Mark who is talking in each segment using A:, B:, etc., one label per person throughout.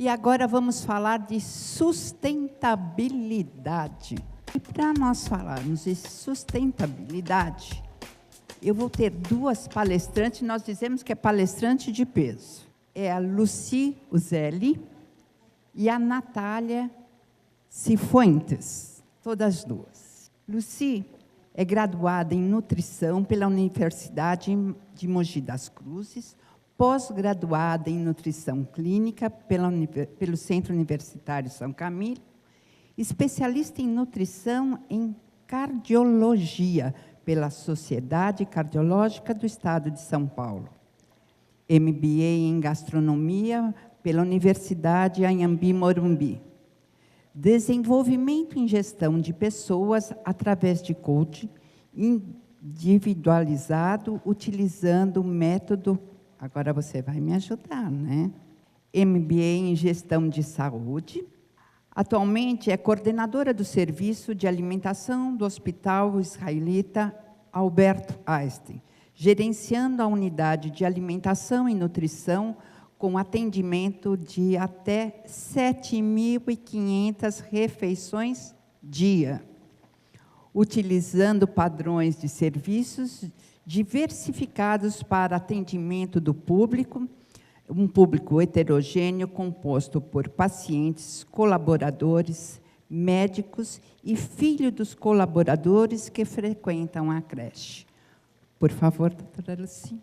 A: E agora vamos falar de sustentabilidade. E para nós falarmos de sustentabilidade, eu vou ter duas palestrantes, nós dizemos que é palestrante de peso. É a Lucy Uzelli e a Natália Cifuentes, todas duas. Lucy é graduada em nutrição pela Universidade de Mogi das Cruzes, pós-graduada em nutrição clínica pelo Centro Universitário São Camilo, especialista em nutrição em cardiologia pela Sociedade Cardiológica do Estado de São Paulo. MBA em gastronomia pela Universidade Anhembi Morumbi. Desenvolvimento em gestão de pessoas através de coaching individualizado, utilizando o método. Agora você vai me ajudar, né? MBA em gestão de saúde. Atualmente é coordenadora do Serviço de Alimentação do Hospital Israelita Albert Einstein, gerenciando a unidade de alimentação e nutrição com atendimento de até 7.500 refeições dia, utilizando padrões de serviços diversificados para atendimento do público, um público heterogêneo composto por pacientes, colaboradores, médicos e filhos dos colaboradores que frequentam a creche. Por favor, doutora Lucy.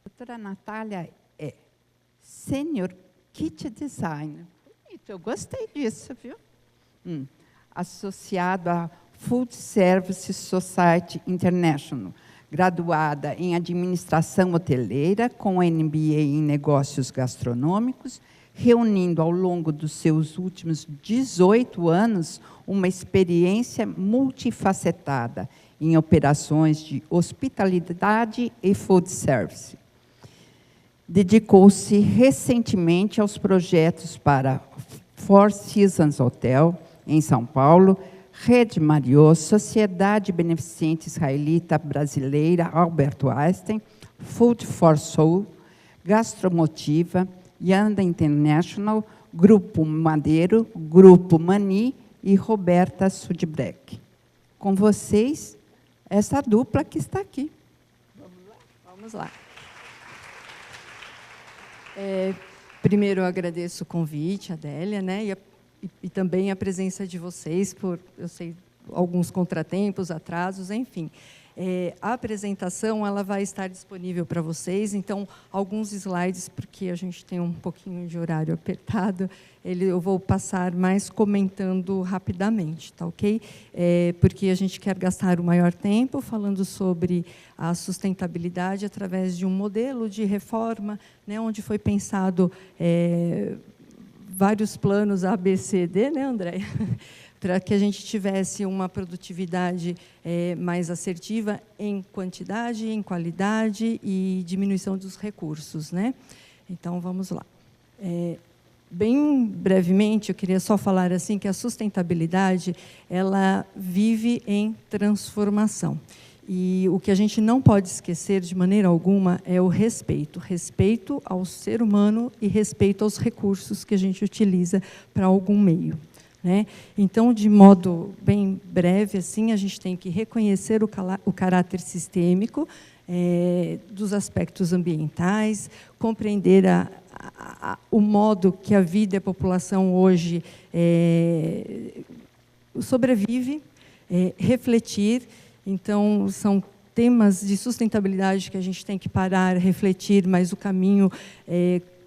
A: Doutora Natália é Senior Kit Designer. Eu gostei disso, viu? Associado à Food Service Society International, graduada em Administração Hoteleira, com MBA em Negócios Gastronômicos, reunindo ao longo dos seus últimos 18 anos uma experiência multifacetada em operações de hospitalidade e food service. Dedicou-se recentemente aos projetos para Four Seasons Hotel, em São Paulo, Rede Marriott, Sociedade Beneficente Israelita Brasileira Albert Einstein, Food for Soul, Gastromotiva, Yanda International, Grupo Madeiro, Grupo Mani e Roberta Sudbreck. Com vocês, essa dupla que está aqui.
B: Vamos lá. Primeiro, eu agradeço o convite, Adélia, né, e também a presença de vocês, por, eu sei, alguns contratempos, atrasos, enfim. A apresentação ela vai estar disponível para vocês, então, alguns slides, porque a gente tem um pouquinho de horário apertado, eu vou passar mais comentando rapidamente, tá ok? Porque a gente quer gastar o maior tempo falando sobre a sustentabilidade através de um modelo de reforma, né, onde foi pensado vários planos A, B, C, D, né, Andréia? Para que a gente tivesse uma produtividade mais assertiva em quantidade, em qualidade e diminuição dos recursos, né? Então, vamos lá. Bem brevemente, eu queria só falar assim que a sustentabilidade ela vive em transformação. E o que a gente não pode esquecer de maneira alguma é o respeito. Respeito ao ser humano e respeito aos recursos que a gente utiliza para algum meio. Né? Então, de modo bem breve, assim, a gente tem que reconhecer o caráter sistêmico dos aspectos ambientais, compreender o modo que a vida e a população hoje sobrevive, refletir. Então, são temas de sustentabilidade que a gente tem que parar, refletir, mas o caminho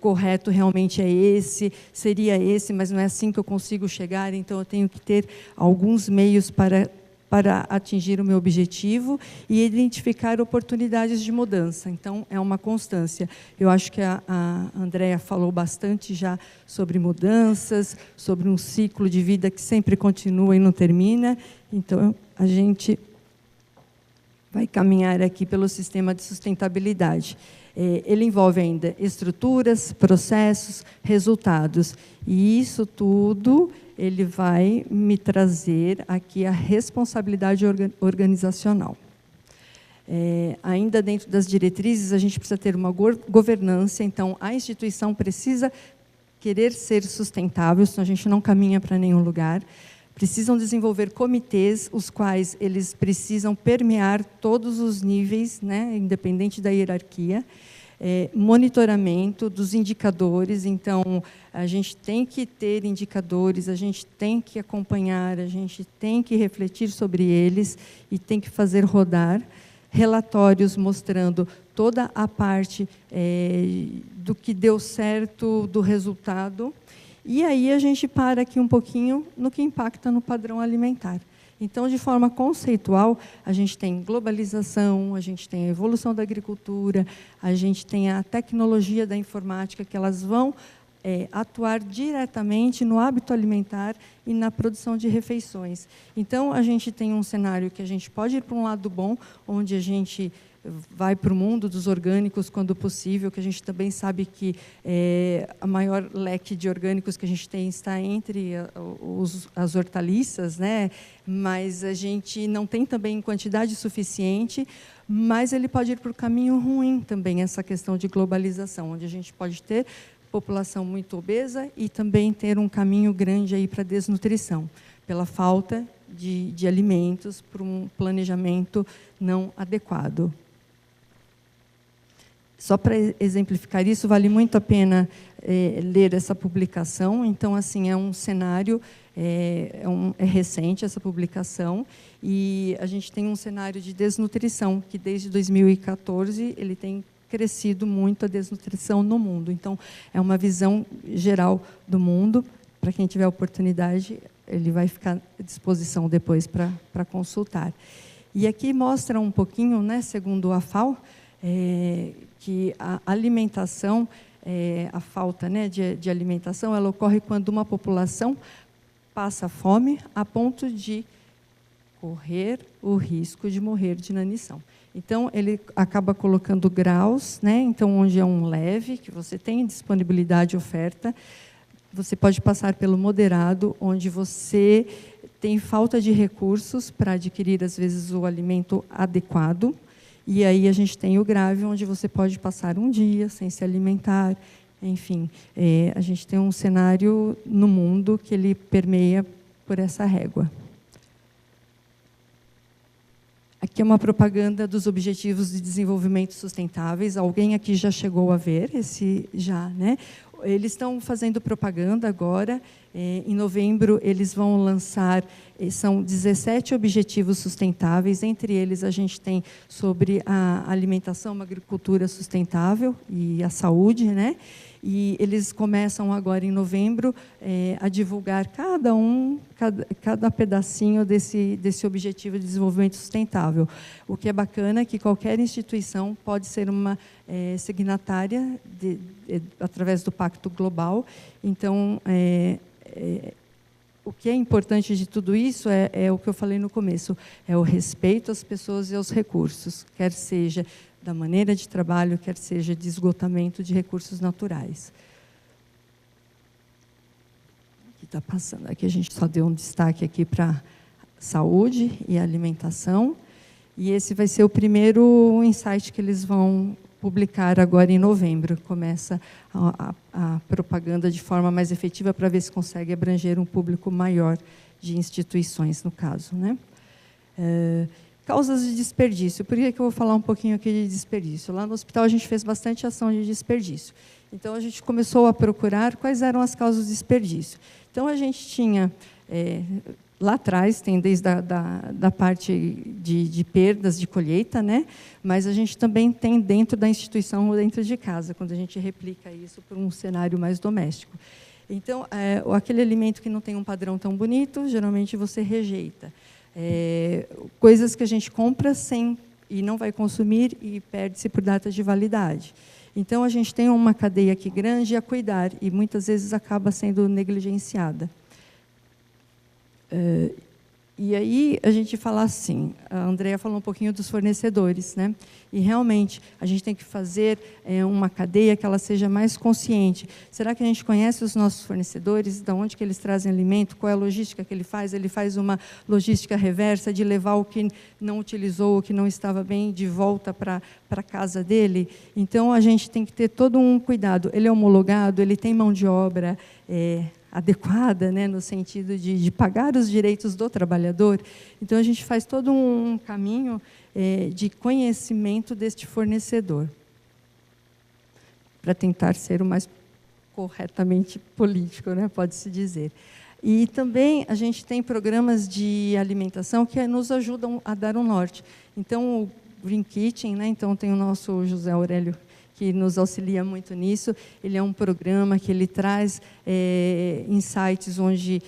B: correto realmente é esse, seria esse, mas não é assim que eu consigo chegar, então eu tenho que ter alguns meios para atingir o meu objetivo e identificar oportunidades de mudança. Então, é uma constância. Eu acho que a Andréia falou bastante já sobre mudanças, sobre um ciclo de vida que sempre continua e não termina. Então, a gente vai caminhar aqui pelo sistema de sustentabilidade. Ele envolve ainda estruturas, processos, resultados. E isso tudo ele vai me trazer aqui a responsabilidade organizacional. Ainda dentro das diretrizes, a gente precisa ter uma governança, então a instituição precisa querer ser sustentável, senão a gente não caminha para nenhum lugar. Precisam desenvolver comitês, os quais eles precisam permear todos os níveis, né, independente da hierarquia. Monitoramento dos indicadores, então, a gente tem que ter indicadores, a gente tem que acompanhar, a gente tem que refletir sobre eles e tem que fazer rodar relatórios mostrando toda a parte do que deu certo, do resultado. E aí a gente para aqui um pouquinho no que impacta no padrão alimentar. Então, de forma conceitual, a gente tem globalização, a gente tem a evolução da agricultura, a gente tem a tecnologia da informática, que elas vão atuar diretamente no hábito alimentar e na produção de refeições. Então, a gente tem um cenário que a gente pode ir para um lado bom, onde a gente vai para o mundo dos orgânicos quando possível, que a gente também sabe que a maior leque de orgânicos que a gente tem está entre as hortaliças, né? Mas a gente não tem também quantidade suficiente, mas ele pode ir para o caminho ruim também, essa questão de globalização, onde a gente pode ter população muito obesa e também ter um caminho grande aí para a desnutrição, pela falta de alimentos, por um planejamento não adequado. Só para exemplificar isso, vale muito a pena ler essa publicação. Então, assim, é um cenário, é recente essa publicação, e a gente tem um cenário de desnutrição, que desde 2014 ele tem crescido muito a desnutrição no mundo. Então, é uma visão geral do mundo. Para quem tiver oportunidade, ele vai ficar à disposição depois para consultar. E aqui mostra um pouquinho, né, segundo a FAO, que a alimentação, a falta, né, de alimentação, ela ocorre quando uma população passa fome a ponto de correr o risco de morrer de inanição. Então, ele acaba colocando graus, né? Então, onde é um leve, que você tem disponibilidade e oferta, você pode passar pelo moderado, onde você tem falta de recursos para adquirir, às vezes, o alimento adequado. E aí a gente tem o grave, onde você pode passar um dia sem se alimentar. Enfim, a gente tem um cenário no mundo que ele permeia por essa régua. Aqui é uma propaganda dos Objetivos de Desenvolvimento Sustentáveis. Alguém aqui já chegou a ver esse já, né? Eles estão fazendo propaganda agora. Em novembro, eles vão lançar, são 17 objetivos sustentáveis. Entre eles, a gente tem sobre a alimentação, uma agricultura sustentável e a saúde, né? E eles começam agora, em novembro, a divulgar cada pedacinho desse objetivo de desenvolvimento sustentável. O que é bacana é que qualquer instituição pode ser uma signatária através do Pacto Global. Então, o que é importante de tudo isso é o que eu falei no começo, é o respeito às pessoas e aos recursos, quer seja da maneira de trabalho, quer seja de esgotamento de recursos naturais. Aqui está passando, aqui a gente só deu um destaque aqui para saúde e alimentação, e esse vai ser o primeiro insight que eles vão publicar agora em novembro. Começa a propaganda de forma mais efetiva para ver se consegue abranger um público maior de instituições, no caso, né? Causas de desperdício. Por que eu vou falar um pouquinho aqui de desperdício? Lá no hospital a gente fez bastante ação de desperdício. Então, a gente começou a procurar quais eram as causas de desperdício. Então, a gente tinha, lá atrás, tem desde da parte de perdas de colheita, né? Mas a gente também tem dentro da instituição ou dentro de casa, quando a gente replica isso para um cenário mais doméstico. Então, aquele alimento que não tem um padrão tão bonito, geralmente você rejeita. Coisas que a gente compra e não vai consumir e perde-se por data de validade. Então, a gente tem uma cadeia aqui grande a cuidar e muitas vezes acaba sendo negligenciada. E aí a gente fala assim, a Andrea falou um pouquinho dos fornecedores, né? E realmente a gente tem que fazer uma cadeia que ela seja mais consciente. Será que a gente conhece os nossos fornecedores? De onde que eles trazem alimento? Qual é a logística que ele faz? Ele faz uma logística reversa de levar o que não utilizou, o que não estava bem, de volta para a casa dele? Então a gente tem que ter todo um cuidado. Ele é homologado, ele tem mão de obra adequada, né, no sentido de pagar os direitos do trabalhador. Então, a gente faz todo um caminho de conhecimento deste fornecedor, para tentar ser o mais corretamente político, né, pode-se dizer. E também a gente tem programas de alimentação que nos ajudam a dar um norte. Então, o Green Kitchen, né, então tem o nosso José Aurélio, que nos auxilia muito nisso. Ele é um programa que ele traz insights onde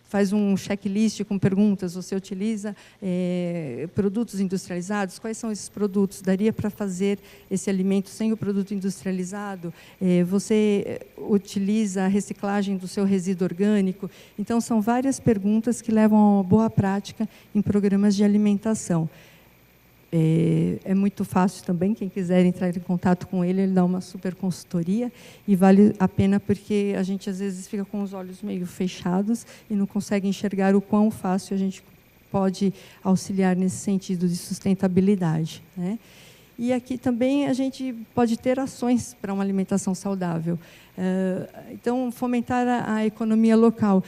B: faz um checklist com perguntas. Você utiliza produtos industrializados? Quais são esses produtos? Daria para fazer esse alimento sem o produto industrializado? Você utiliza a reciclagem do seu resíduo orgânico? Então, são várias perguntas que levam a uma boa prática em programas de alimentação. É muito fácil também, quem quiser entrar em contato com ele, ele dá uma super consultoria e vale a pena porque a gente às vezes fica com os olhos meio fechados e não consegue enxergar o quão fácil a gente pode auxiliar nesse sentido de sustentabilidade, né? E aqui também a gente pode ter ações para uma alimentação saudável. Então, fomentar a economia local.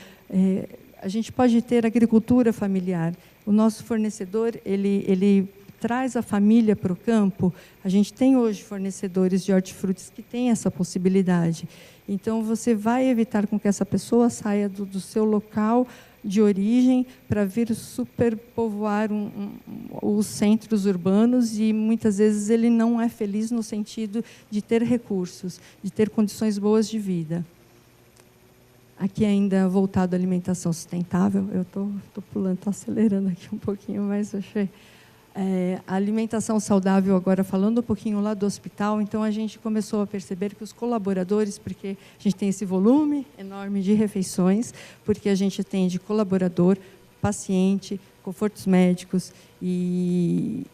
B: A gente pode ter agricultura familiar. O nosso fornecedor, ele traz a família para o campo. A gente tem hoje fornecedores de hortifrutis que têm essa possibilidade. Então, você vai evitar com que essa pessoa saia do seu local de origem para vir superpovoar os centros urbanos e, muitas vezes, ele não é feliz no sentido de ter recursos, de ter condições boas de vida. Aqui ainda voltado à alimentação sustentável, eu estou pulando, estou acelerando aqui um pouquinho, mas achei... a alimentação saudável, agora falando um pouquinho lá do hospital, então a gente começou a perceber que os colaboradores, porque a gente tem esse volume enorme de refeições, porque a gente atende colaborador, paciente, confortos médicos e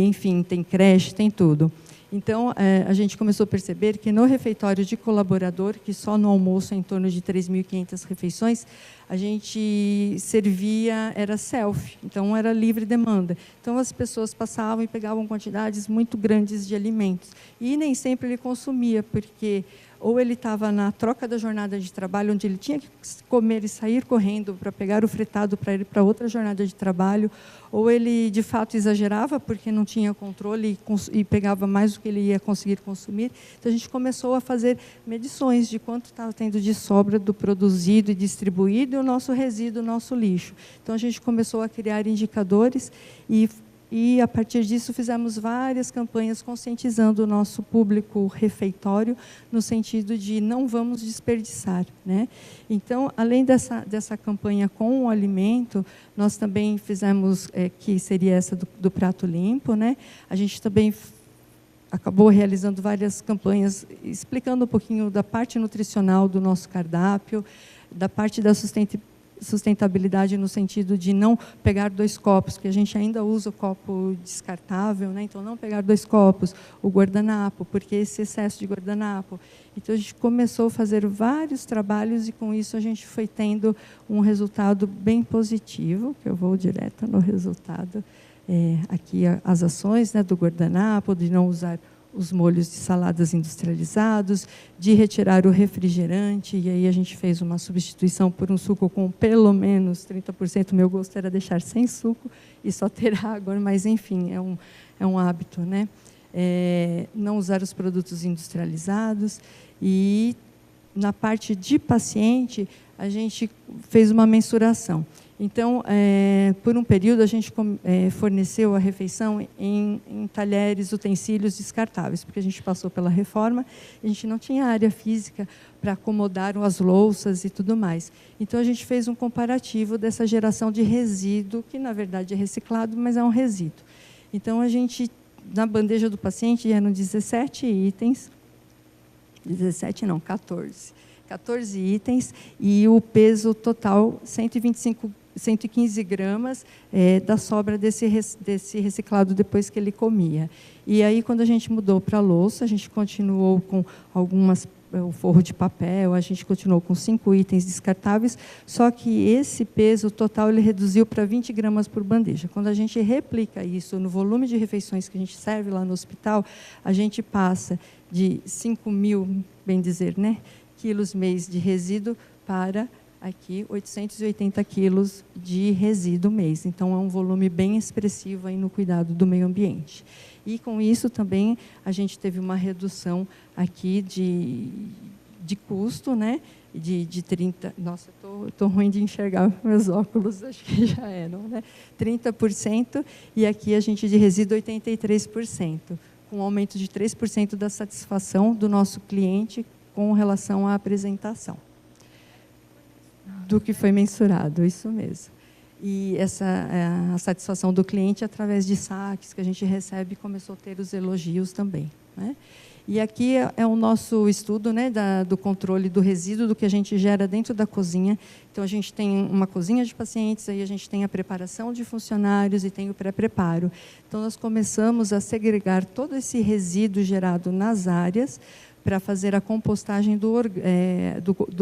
B: enfim, tem creche, tem tudo. Então, a gente começou a perceber que no refeitório de colaborador, que só no almoço é em torno de 3.500 refeições, a gente servia, era self, então era livre demanda. Então, as pessoas passavam e pegavam quantidades muito grandes de alimentos. E nem sempre ele consumia, porque ou ele estava na troca da jornada de trabalho, onde ele tinha que comer e sair correndo para pegar o fretado para ir para outra jornada de trabalho, ou ele, de fato, exagerava, porque não tinha controle e pegava mais do que ele ia conseguir consumir. Então, a gente começou a fazer medições de quanto estava tendo de sobra do produzido e distribuído e o nosso resíduo, o nosso lixo. Então, a gente começou a criar indicadores e, a partir disso, fizemos várias campanhas conscientizando o nosso público refeitório, no sentido de não vamos desperdiçar, né? Então, além dessa campanha com o alimento, nós também fizemos, que seria essa do prato limpo, né? A gente também acabou realizando várias campanhas, explicando um pouquinho da parte nutricional do nosso cardápio, da parte da sustentabilidade no sentido de não pegar 2 copos, porque a gente ainda usa o copo descartável, né? Então, não pegar 2 copos, o guardanapo, porque esse excesso de guardanapo. Então, a gente começou a fazer vários trabalhos e, com isso, a gente foi tendo um resultado bem positivo, que eu vou direto no resultado. Aqui as ações, né, do guardanapo, de não usar os molhos de saladas industrializados, de retirar o refrigerante, e aí a gente fez uma substituição por um suco com pelo menos 30%. O meu gosto era deixar sem suco e só ter água, mas, enfim, é um hábito, né? Não usar os produtos industrializados. E, na parte de paciente, a gente fez uma mensuração. Então, por um período, a gente forneceu a refeição em talheres, utensílios descartáveis, porque a gente passou pela reforma, a gente não tinha área física para acomodar as louças e tudo mais. Então, a gente fez um comparativo dessa geração de resíduo, que, na verdade, é reciclado, mas é um resíduo. Então, a gente, na bandeja do paciente, eram 17 itens, 17 não, 14 itens, e o peso total, 125 115 gramas da sobra desse reciclado depois que ele comia. E aí, quando a gente mudou para a louça, a gente continuou com o forro de papel, a gente continuou com 5 itens descartáveis, só que esse peso total ele reduziu para 20 gramas por bandeja. Quando a gente replica isso no volume de refeições que a gente serve lá no hospital, a gente passa de 5.000, bem dizer, né, quilos mês de resíduo para aqui 880 quilos de resíduo mês. Então, é um volume bem expressivo aí no cuidado do meio ambiente. E, com isso, também, a gente teve uma redução aqui de custo, né? De 30%. Nossa, estou ruim de enxergar meus óculos, acho que já eram, né? 30%, e aqui a gente de resíduo 83%, com um aumento de 3% da satisfação do nosso cliente com relação à apresentação. Do que foi mensurado, isso mesmo. E a satisfação do cliente através de saques que a gente recebe começou a ter os elogios também, né? E aqui é o nosso estudo, né, do controle do resíduo, do que a gente gera dentro da cozinha. Então, a gente tem uma cozinha de pacientes, aí a gente tem a preparação de funcionários e tem o pré-preparo. Então, nós começamos a segregar todo esse resíduo gerado nas áreas para fazer a compostagem do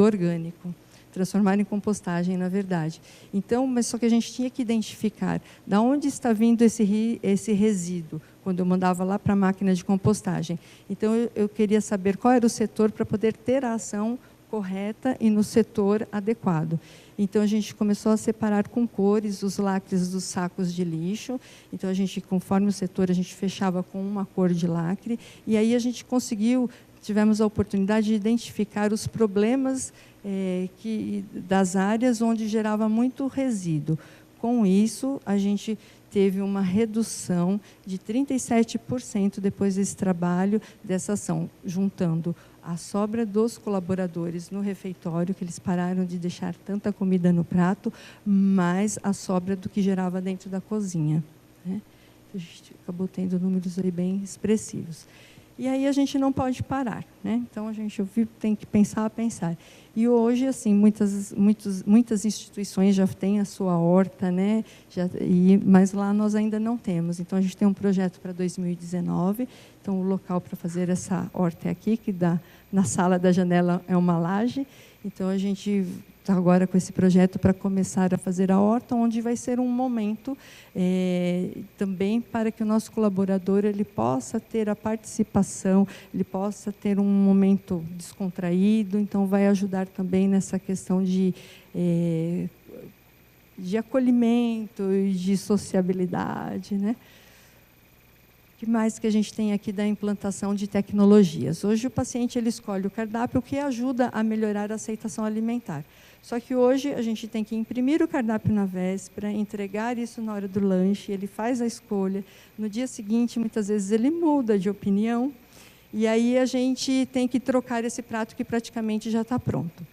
B: orgânico. Transformar em compostagem, na verdade. Então, mas só que a gente tinha que identificar de onde está vindo esse resíduo, quando eu mandava lá para a máquina de compostagem. Então, eu queria saber qual era o setor para poder ter a ação correta e no setor adequado. Então, a gente começou a separar com cores os lacres dos sacos de lixo. Então, a gente, conforme o setor, a gente fechava com uma cor de lacre. E aí a gente tivemos a oportunidade de identificar os problemas das áreas onde gerava muito resíduo. Com isso, a gente teve uma redução de 37% depois desse trabalho, dessa ação, juntando a sobra dos colaboradores no refeitório, que eles pararam de deixar tanta comida no prato, mais a sobra do que gerava dentro da cozinha, né? A gente acabou tendo números aí bem expressivos. E aí a gente não pode parar, né? Então, a gente tem que pensar. E hoje, assim, muitas instituições já têm a sua horta, né? Mas lá nós ainda não temos. Então, a gente tem um projeto para 2019. Então, o local para fazer essa horta é aqui, que na sala da janela é uma laje. Então, a gente está agora com esse projeto para começar a fazer a horta, onde vai ser um momento também para que o nosso colaborador ele possa ter a participação, ele possa ter um momento descontraído. Então, vai ajudar também nessa questão de acolhimento e de sociabilidade, né? O que mais que a gente tem aqui da implantação de tecnologias? Hoje o paciente ele escolhe o cardápio, o que ajuda a melhorar a aceitação alimentar. Só que hoje a gente tem que imprimir o cardápio na véspera, entregar isso na hora do lanche, ele faz a escolha. No dia seguinte, muitas vezes, ele muda de opinião, e aí a gente tem que trocar esse prato que praticamente já está pronto.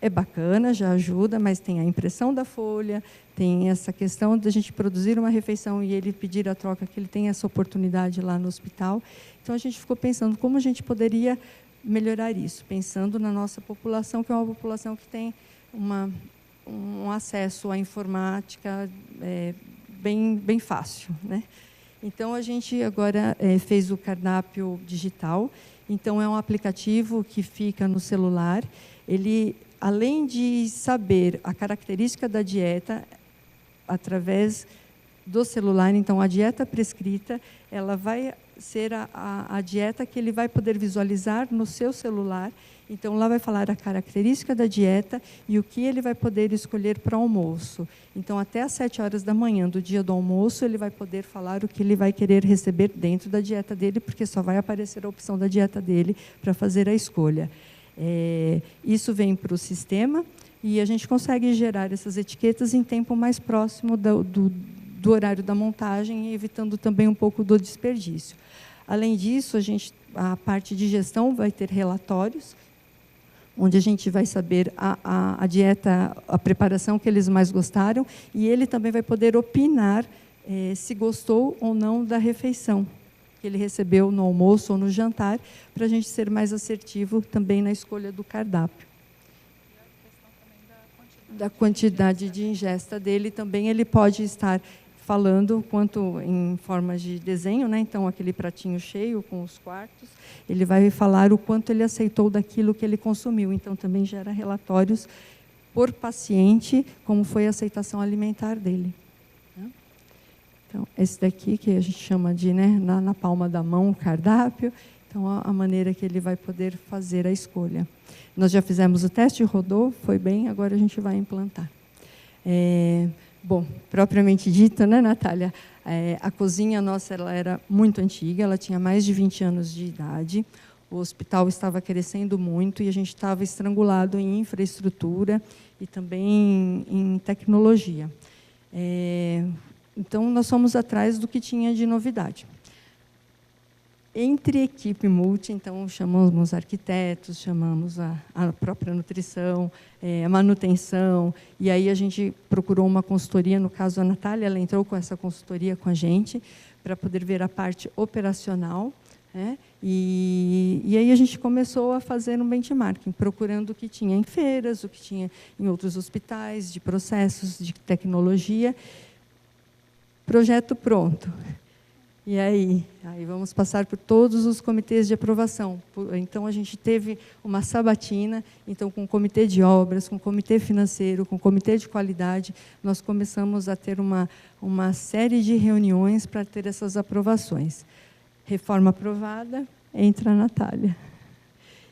B: É bacana, já ajuda, mas tem a impressão da folha, tem essa questão de a gente produzir uma refeição e ele pedir a troca, que ele tem essa oportunidade lá no hospital. Então, a gente ficou pensando como a gente poderia melhorar isso, pensando na nossa população, que é uma população que tem um acesso à informática bem fácil, né? Então, a gente agora fez o cardápio digital. Então, é um aplicativo que fica no celular. Ele, além de saber a característica da dieta, através do celular, então, a dieta prescrita, ela vai ser a dieta que ele vai poder visualizar no seu celular. Então, lá vai falar a característica da dieta e o que ele vai poder escolher para almoço. Então, até às 7 horas da manhã do dia do almoço, ele vai poder falar o que ele vai querer receber dentro da dieta dele, porque só vai aparecer a opção da dieta dele para fazer a escolha. Isso vem para o sistema e a gente consegue gerar essas etiquetas em tempo mais próximo do horário da montagem, evitando também um pouco do desperdício. Além disso, a parte de gestão vai ter relatórios, onde a gente vai saber a dieta, a preparação que eles mais gostaram, e ele também vai poder opinar se gostou ou não da refeição que ele recebeu no almoço ou no jantar, para a gente ser mais assertivo também na escolha do cardápio. da quantidade de ingesta dele, também ele pode estar falando quanto em forma de desenho, né? Então, aquele pratinho cheio com os quartos, ele vai falar o quanto ele aceitou daquilo que ele consumiu. Então, também gera relatórios por paciente, como foi a aceitação alimentar dele. Então, esse daqui, que a gente chama de, né, na palma da mão, o cardápio, então, a maneira que ele vai poder fazer a escolha. Nós já fizemos o teste, rodou, foi bem, agora a gente vai implantar. Bom, propriamente dito, né, Natália? A cozinha nossa ela era muito antiga, ela tinha mais de 20 anos de idade, o hospital estava crescendo muito e a gente estava estrangulado em infraestrutura e também em tecnologia. Então, nós fomos atrás do que tinha de novidade. Entre equipe multi, então, chamamos arquitetos, chamamos a própria nutrição, a manutenção, e aí a gente procurou uma consultoria, no caso a Natália, ela entrou com essa consultoria com a gente, para poder ver a parte operacional, né? E aí a gente começou a fazer um benchmarking, procurando o que tinha em feiras, o que tinha em outros hospitais, de processos, de tecnologia. Projeto pronto. E aí vamos passar por todos os comitês de aprovação. Então, a gente teve uma sabatina, então, com o comitê de obras, com o comitê financeiro, com o comitê de qualidade, nós começamos a ter uma série de reuniões para ter essas aprovações. Reforma aprovada, entra a Natália.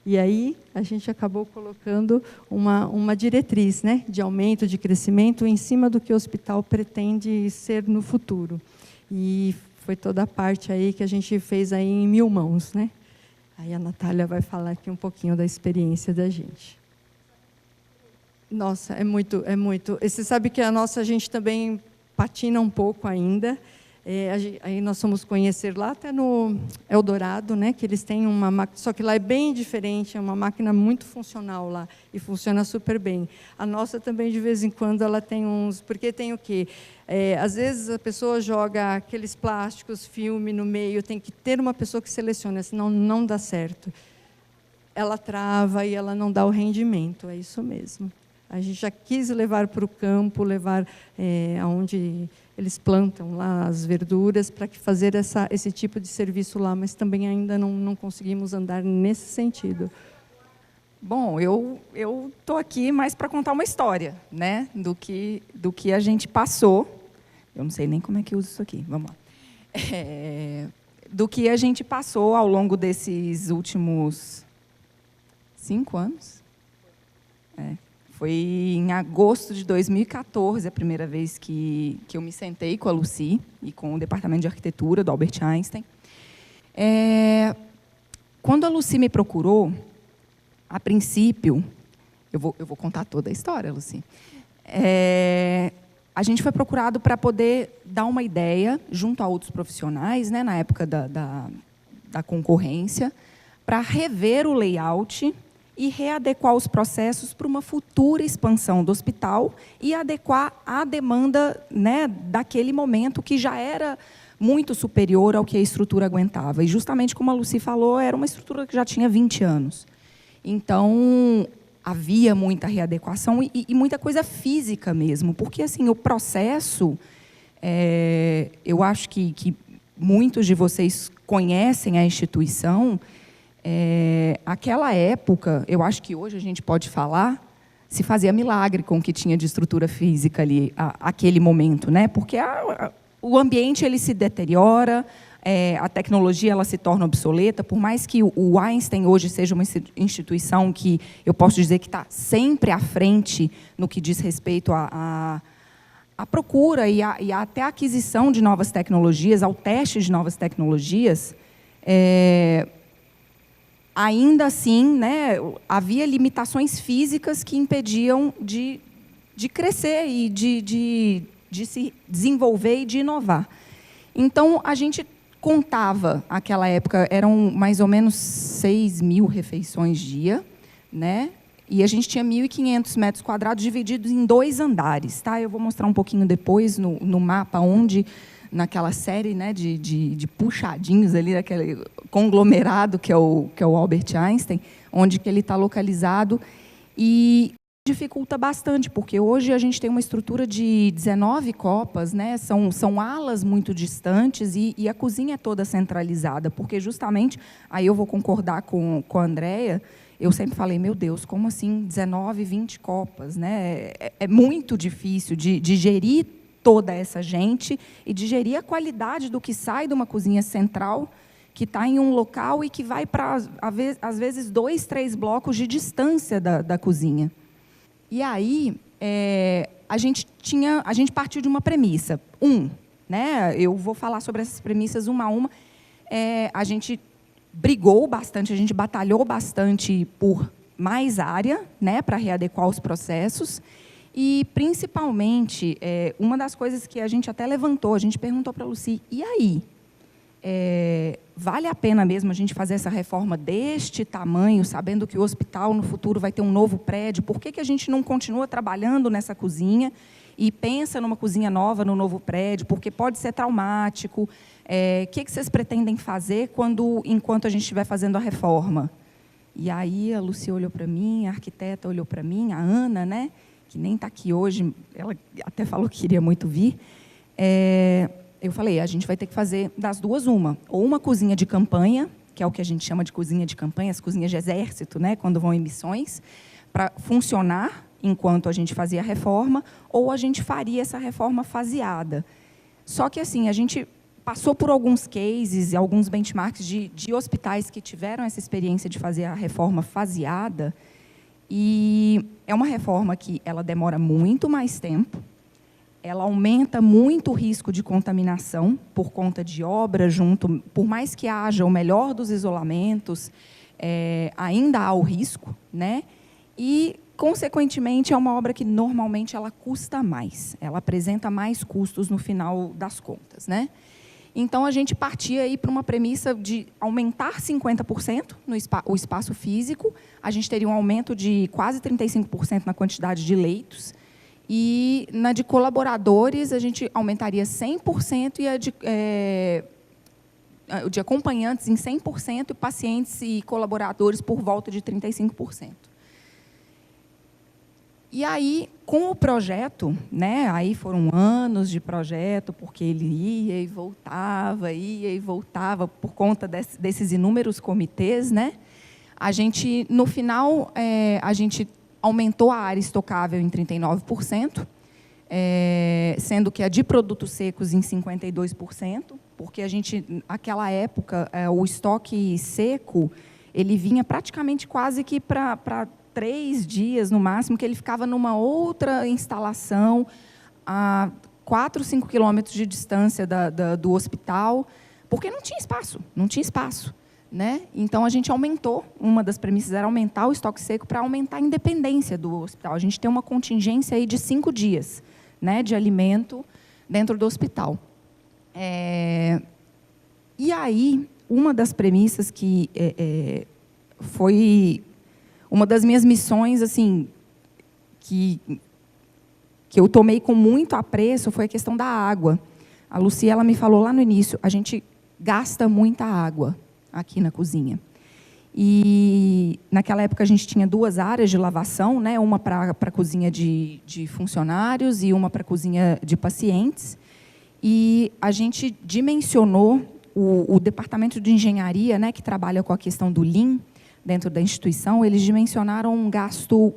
B: E aí, a gente acabou colocando uma diretriz, né, de aumento, de crescimento, em cima do que o hospital pretende ser no futuro. E foi toda a parte aí que a gente fez aí em 1000 mãos, né? Aí a Natália vai falar aqui um pouquinho da experiência da gente. Nossa, é muito. Você sabe que a gente também patina um pouco ainda. Aí nós fomos conhecer lá até no Eldorado, né, que eles têm uma máquina, só que lá é bem diferente, é uma máquina muito funcional lá, e funciona super bem. A nossa também, de vez em quando, ela tem uns... Porque tem o quê? Às vezes, a pessoa joga aqueles plásticos, filme no meio, tem que ter uma pessoa que seleciona, senão não dá certo. Ela trava e ela não dá o rendimento, é isso mesmo. A gente já quis levar para o campo, levar aonde eles plantam lá as verduras, para fazer esse tipo de serviço lá, mas também ainda não conseguimos andar nesse sentido.
C: Bom, eu estou aqui mais para contar uma história, né, do que a gente passou. Eu não sei nem como é que usa isso aqui, vamos lá. Do que a gente passou ao longo desses últimos 5 anos. Foi em agosto de 2014, a primeira vez que eu me sentei com a Lucy e com o Departamento de Arquitetura do Albert Einstein. Quando a Lucy me procurou, a princípio, eu vou contar toda a história, Lucy. A gente foi procurado para poder dar uma ideia, junto a outros profissionais, né, na época da concorrência, para rever o layout e readequar os processos para uma futura expansão do hospital e adequar à demanda, né, daquele momento, que já era muito superior ao que a estrutura aguentava. E, justamente como a Lucy falou, era uma estrutura que já tinha 20 anos. Então, havia muita readequação e muita coisa física mesmo, porque assim, o processo, eu acho que muitos de vocês conhecem a instituição. Aquela época, eu acho que hoje a gente pode falar, se fazia milagre com o que tinha de estrutura física ali, aquele momento, né? Porque o ambiente ele se deteriora, a tecnologia ela se torna obsoleta, por mais que o Einstein hoje seja uma instituição que eu posso dizer que está sempre à frente no que diz respeito à procura e até a aquisição de novas tecnologias, ao teste de novas tecnologias, ainda assim, né, havia limitações físicas que impediam de crescer e de se desenvolver e de inovar. Então, a gente contava, naquela época, eram mais ou menos 6.000 refeições dia, né? E a gente tinha 1.500 metros quadrados divididos em 2 andares. Tá? Eu vou mostrar um pouquinho depois no mapa, onde, naquela série, né, de puxadinhos ali, daquele conglomerado que é o Albert Einstein, onde que ele está localizado. E dificulta bastante, porque hoje a gente tem uma estrutura de 19 copas, né? São alas muito distantes e a cozinha é toda centralizada, porque justamente, aí eu vou concordar com a Andréia, eu sempre falei, meu Deus, como assim 19, 20 copas? Né? É muito difícil de gerir toda essa gente e de gerir a qualidade do que sai de uma cozinha central, que está em um local e que vai para, às vezes, 2, 3 blocos de distância da cozinha. E aí, a gente partiu de uma premissa. Né, eu vou falar sobre essas premissas uma a uma. A gente brigou bastante, a gente batalhou bastante por mais área, né, para readequar os processos. E, principalmente, uma das coisas que a gente até levantou, a gente perguntou para a Lucy, e aí? Vale a pena mesmo a gente fazer essa reforma deste tamanho, sabendo que o hospital no futuro vai ter um novo prédio? Por que a gente não continua trabalhando nessa cozinha e pensa numa cozinha nova no novo prédio? Porque pode ser traumático. O que vocês pretendem fazer enquanto a gente estiver fazendo a reforma? E aí a Lucy olhou para mim, a arquiteta olhou para mim, a Ana, né, que nem está aqui hoje, ela até falou que queria muito vir. Eu falei, a gente vai ter que fazer das duas uma. Ou uma cozinha de campanha, que é o que a gente chama de cozinha de campanha, as cozinhas de exército, né, quando vão em missões, para funcionar enquanto a gente fazia a reforma, ou a gente faria essa reforma faseada. Só que, assim, a gente passou por alguns cases, alguns benchmarks de hospitais que tiveram essa experiência de fazer a reforma faseada, e é uma reforma que ela demora muito mais tempo, ela aumenta muito o risco de contaminação por conta de obra junto, por mais que haja o melhor dos isolamentos, ainda há o risco, né? E, consequentemente, é uma obra que normalmente ela custa mais, ela apresenta mais custos no final das contas, né? Então, a gente partia aí para uma premissa de aumentar 50% o espaço físico, a gente teria um aumento de quase 35% na quantidade de leitos, e na de colaboradores, a gente aumentaria 100% e a de acompanhantes em 100% e pacientes e colaboradores por volta de 35%. E aí, com o projeto, né, aí foram anos de projeto, porque ele ia e voltava, por conta desses inúmeros comitês, né, a gente, no final, a gente aumentou a área estocável em 39%, sendo que a de produtos secos em 52%, porque a gente, naquela época, o estoque seco, ele vinha praticamente quase que para 3 dias, no máximo, que ele ficava numa outra instalação, a 4, 5 quilômetros de distância do hospital, porque não tinha espaço. Né? Então, a gente aumentou, uma das premissas era aumentar o estoque seco para aumentar a independência do hospital. A gente tem uma contingência aí de 5 dias, né, de alimento dentro do hospital. E aí, uma das premissas que foi uma das minhas missões, assim, que eu tomei com muito apreço, foi a questão da água. A Lucy, ela me falou lá no início, a gente gasta muita água aqui na cozinha. E, naquela época, a gente tinha 2 áreas de lavação, né? Uma para a cozinha de funcionários e uma para a cozinha de pacientes. E a gente dimensionou o departamento de engenharia, né, que trabalha com a questão do Lean, dentro da instituição, eles dimensionaram um gasto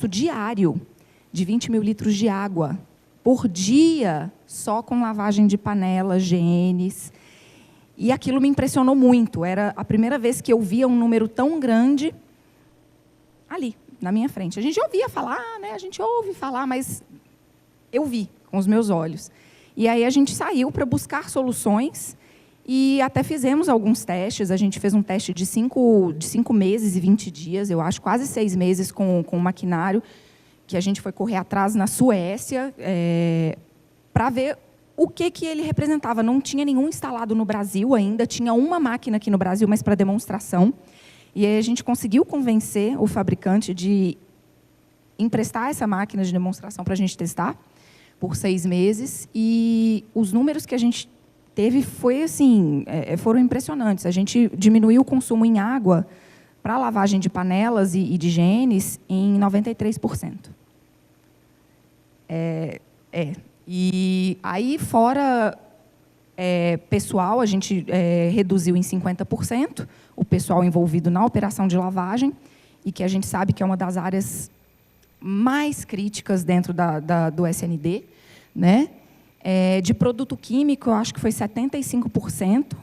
C: diário de 20 mil litros de água por dia, só com lavagem de panelas, GNs. E aquilo me impressionou muito. Era a primeira vez que eu via um número tão grande ali, na minha frente. A gente ouvia falar, né? A gente ouve falar, mas eu vi com os meus olhos. E aí a gente saiu para buscar soluções e até fizemos alguns testes. A gente fez um teste de 5 meses e 20 dias, eu acho, quase 6 meses com o maquinário, que a gente foi correr atrás na Suécia, para ver o que ele representava. Não tinha nenhum instalado no Brasil ainda, tinha uma máquina aqui no Brasil, mas para demonstração. E aí a gente conseguiu convencer o fabricante de emprestar essa máquina de demonstração para a gente testar por 6 meses. E os números que a gente teve foram impressionantes. A gente diminuiu o consumo em água para lavagem de panelas e de higienes em 93%. E aí, fora pessoal, a gente reduziu em 50% o pessoal envolvido na operação de lavagem, e que a gente sabe que é uma das áreas mais críticas dentro do SND, né? De produto químico, eu acho que foi 75%.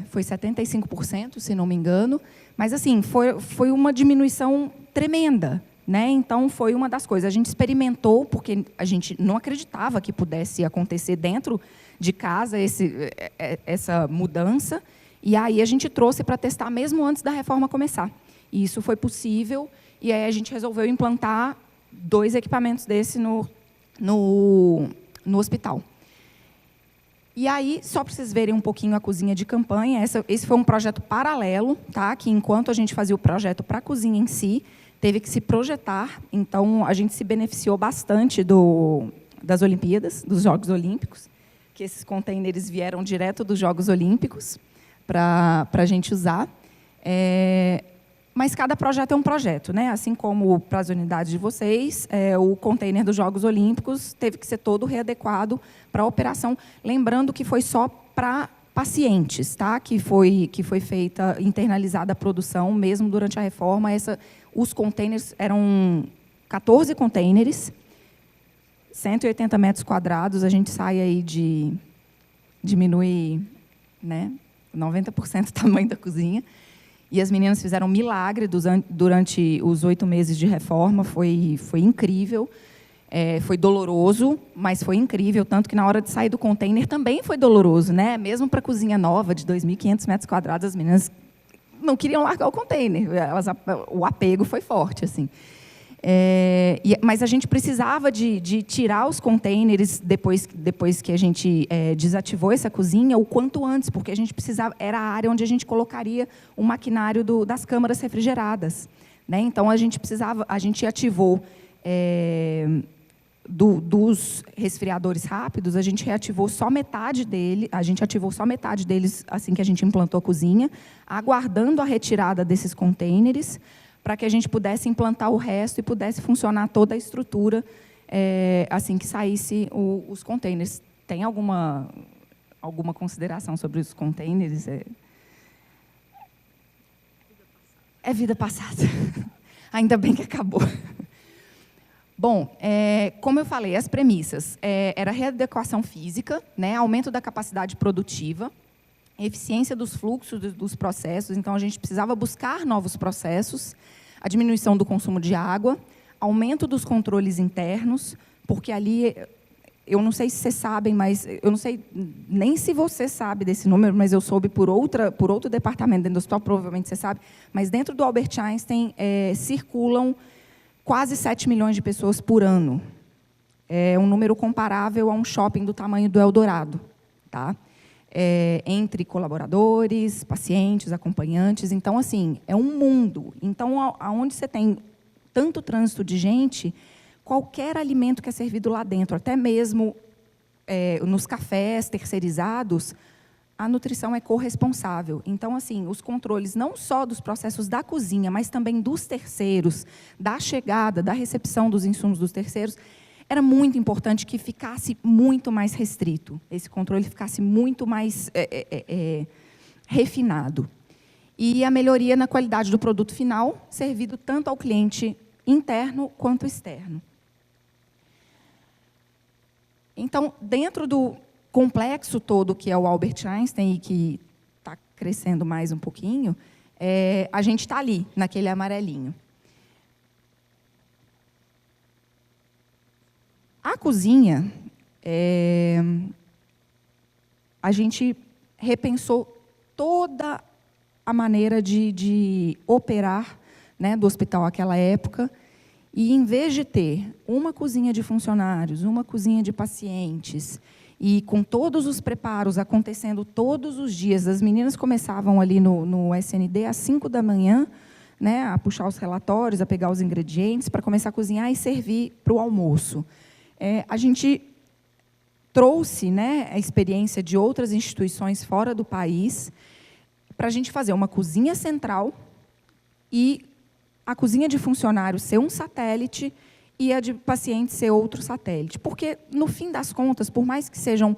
C: Foi 75%, se não me engano. Mas, assim, foi uma diminuição tremenda, né? Então, foi uma das coisas. A gente experimentou, porque a gente não acreditava que pudesse acontecer dentro de casa essa mudança. E aí a gente trouxe para testar mesmo antes da reforma começar. E isso foi possível. E aí a gente resolveu implantar 2 equipamentos desse no hospital. E aí, só para vocês verem um pouquinho a cozinha de campanha, esse foi um projeto paralelo, tá? Que enquanto a gente fazia o projeto para a cozinha em si, teve que se projetar. Então, a gente se beneficiou bastante das Olimpíadas, dos Jogos Olímpicos, que esses containers vieram direto dos Jogos Olímpicos para a gente usar. Mas cada projeto é um projeto, né? Assim como para as unidades de vocês, o container dos Jogos Olímpicos teve que ser todo readequado para a operação. Lembrando que foi só para pacientes, tá? Que foi feita, internalizada a produção, mesmo durante a reforma. Os containers eram 14 containers, 180 metros quadrados, a gente sai aí diminui, né, 90% do tamanho da cozinha. E as meninas fizeram um milagre durante os 8 meses de reforma, foi incrível. Foi doloroso, mas foi incrível, tanto que na hora de sair do container também foi doloroso, né? Mesmo para a cozinha nova, de 2.500 metros quadrados, as meninas não queriam largar o container. O apego foi forte, assim. Mas a gente precisava de tirar os containers depois que a gente desativou essa cozinha o quanto antes, porque a gente precisava, era a área onde a gente colocaria o maquinário das câmaras refrigeradas, né? Então a gente ativou dos resfriadores rápidos, a gente reativou só metade deles assim que a gente implantou a cozinha, aguardando a retirada desses containers, para que a gente pudesse implantar o resto e pudesse funcionar toda a estrutura assim que saísse os containers. Tem alguma consideração sobre os containers? É vida passada. Ainda bem que acabou. Bom, como eu falei, as premissas. Era readequação física, né, aumento da capacidade produtiva, eficiência dos fluxos dos processos, então a gente precisava buscar novos processos, a diminuição do consumo de água, aumento dos controles internos, porque ali, eu não sei se vocês sabem, mas eu não sei nem se você sabe desse número, mas eu soube por outro departamento dentro do hospital, provavelmente você sabe, mas dentro do Albert Einstein circulam quase 7 milhões de pessoas por ano. É um número comparável a um shopping do tamanho do Eldorado, tá? Entre colaboradores, pacientes, acompanhantes. Então, assim, é um mundo. Então, aonde você tem tanto trânsito de gente, qualquer alimento que é servido lá dentro, até mesmo nos cafés terceirizados, a nutrição é corresponsável. Então, assim, os controles não só dos processos da cozinha, mas também dos terceiros, da chegada, da recepção dos insumos dos terceiros, era muito importante que ficasse muito mais restrito, esse controle ficasse muito mais refinado. E a melhoria na qualidade do produto final, servido tanto ao cliente interno quanto externo. Então, dentro do complexo todo que é o Albert Einstein e que está crescendo mais um pouquinho, a gente está ali, naquele amarelinho. A cozinha, a gente repensou toda a maneira de operar, né, do hospital naquela época, e, em vez de ter uma cozinha de funcionários, uma cozinha de pacientes, e com todos os preparos acontecendo todos os dias, as meninas começavam ali no SND às 5 da manhã, né, a puxar os relatórios, a pegar os ingredientes, para começar a cozinhar e servir para o almoço. A gente trouxe, né, a experiência de outras instituições fora do país para a gente fazer uma cozinha central, e a cozinha de funcionário ser um satélite e a de paciente ser outro satélite. Porque, no fim das contas, por mais que sejam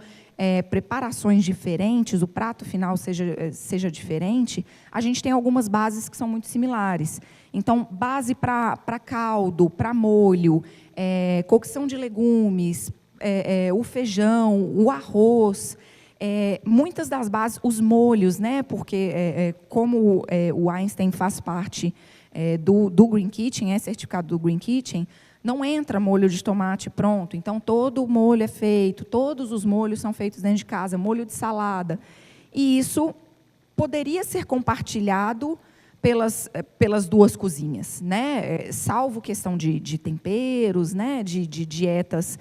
C: preparações diferentes, o prato final seja diferente, a gente tem algumas bases que são muito similares. Então, base para caldo, para molho, cocção de legumes, o feijão, o arroz, muitas das bases, os molhos, né? Porque como o Einstein faz parte do Green Kitchen, é certificado do Green Kitchen, não entra molho de tomate pronto. Então, todo o molho é feito, todos os molhos são feitos dentro de casa, molho de salada. E isso poderia ser compartilhado pelas duas cozinhas, né? Salvo questão de temperos, né? de dietas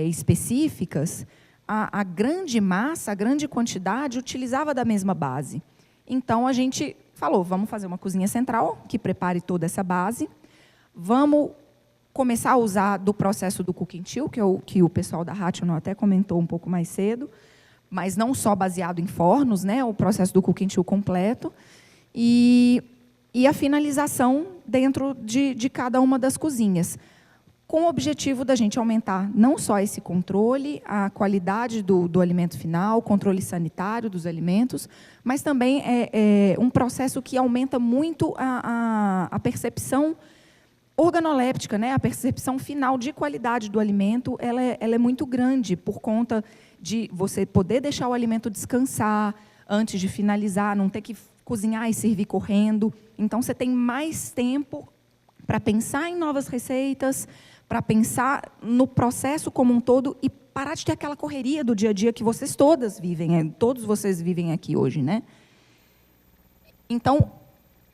C: específicas, a grande massa, a grande quantidade, utilizava da mesma base. Então, a gente falou, vamos fazer uma cozinha central, que prepare toda essa base, vamos começar a usar do processo do Cooking Chill, que o pessoal da Rational até comentou um pouco mais cedo, mas não só baseado em fornos, né, o processo do Cooking Chill completo, e a finalização dentro de cada uma das cozinhas, com o objetivo da gente aumentar não só esse controle, a qualidade do alimento final, o controle sanitário dos alimentos, mas também um processo que aumenta muito a percepção organoléptica, né? A percepção final de qualidade do alimento, ela é muito grande, por conta de você poder deixar o alimento descansar antes de finalizar, não ter que cozinhar e servir correndo. Então, você tem mais tempo para pensar em novas receitas, para pensar no processo como um todo e parar de ter aquela correria do dia a dia que vocês todas vivem, todos vocês vivem aqui hoje, né? Então,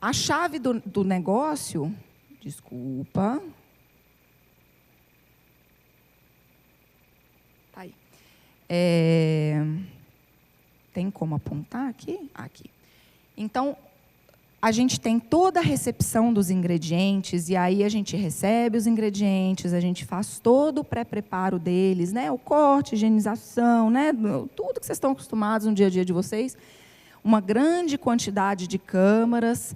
C: a chave do negócio... Desculpa. Tá aí. Tem como apontar aqui? Aqui. Então, a gente tem toda a recepção dos ingredientes, e aí a gente recebe os ingredientes, a gente faz todo o pré-preparo deles, né? O corte, higienização, né? Tudo que vocês estão acostumados no dia a dia de vocês. Uma grande quantidade de câmaras,